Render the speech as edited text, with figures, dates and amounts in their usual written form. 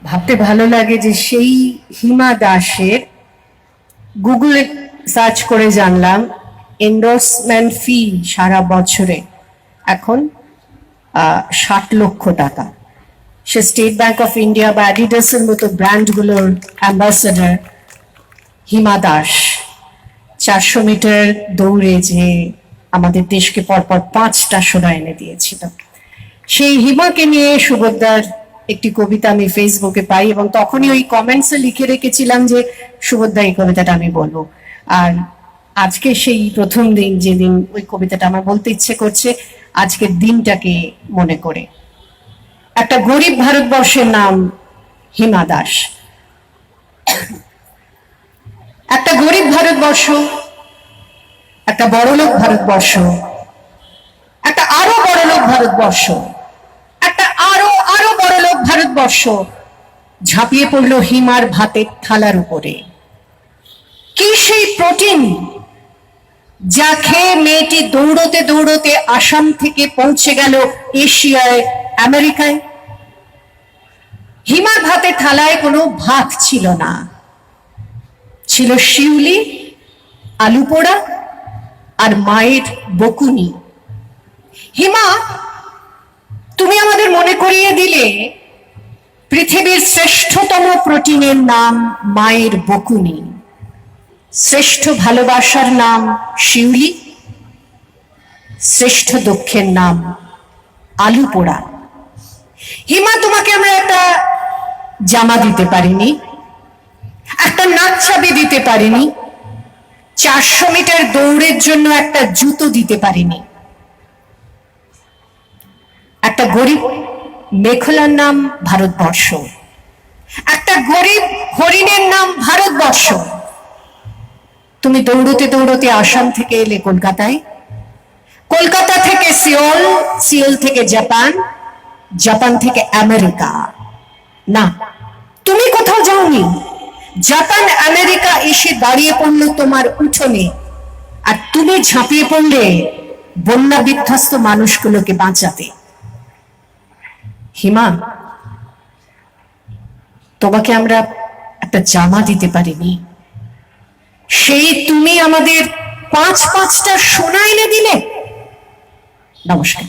ভাবতে ভালো লাগে যে সেই হিমা দাসের গুগলে সার্চ করে জানলাম এন্ডোর্সমেন্ট ফি সারা বছরে এখন 60 লক্ষ টাকা। সে স্টেট ব্যাংক অফ ইন্ডিয়া বা অ্যাডিডাসের মতো ব্র্যান্ডগুলোর অ্যাম্বাসাডার হিমা দাস 400 মিটার দৌড়ে যে আমাদের দেশকে পরপর 5টা সোনা এনে দিয়েছিল। সেই হিমাকে নিয়ে সুভদ্রার একটি কবিতা আমি ফেসবুকে পাই এবং তখনই ওই কমেন্টসে লিখে রেখেছিলাম যে সুভদ্রা এই কবিতাটা আমি বলবো। আর আজকে সেই প্রথম দিন যেদিন ওই কবিতাটা আমার বলতে ইচ্ছে করছে, আজকের দিনটাকে মনে করে। একটা গরিব ভারতবর্ষের নাম হিমা দাস। একটা গরিব ভারতবর্ষ, একটা বড়লোক ভারতবর্ষ, একটা আরো বড়লোক ভারতবর্ষ, একটা আরো বড়লোক ভারতবর্ষ ঝাঁপিয়ে পড়লো হিমার ভাতের থালার উপরে। কি সেই প্রোটিন যা খেয়ে মেয়েটি দৌড়তে দৌড়তে আসাম থেকে পৌঁছে গেল এশিয়ায়, আমেরিকায়। হিমার ভাতের থালায় কোনো ভাত ছিল না, ছিল শিউলি, আলু পোড়া আর মায়ের বকুনি। হিমা, তুমি আমাদের মনে করিয়ে দিলে পৃথিবীর শ্রেষ্ঠতম প্রোটিনের নাম মায়ের বকুনি, শ্রেষ্ঠ ভালোবাসার নাম শিউলি, শ্রেষ্ঠ দুঃখের নাম আলু পোড়া। হিমা, তোমাকে আমরা একটা জামা দিতে পারিনি, একটা নাক চাবি দিতে পারিনি, 400 মিটার দৌড়ের জন্য একটা জুতো দিতে পারিনি। একটা গরিব মেখলার নাম ভারতবর্ষ, একটা গরিব হরিণের নাম ভারতবর্ষ। তুমি দৌড়তে দৌড়তে আসাম থেকে এলে কলকাতায়, কলকাতা থেকে সিওল, সিওল থেকে জাপান, জাপান থেকে আমেরিকা। না, তুমি কোথাও যাওনি। জাপান আমেরিকা এসে দাঁড়িয়ে পড়লো তোমার উঠোনে, আর তুমি ঝাঁপিয়ে পড়লে বন্যা বিধ্বস্ত মানুষগুলোকে বাঁচাতে। হিমা, তোমাকে আমরা একটা জামা দিতে পারিনি, সেই তুমি আমাদের 5-5টা সোনা এনে দিলে। নমস্কার।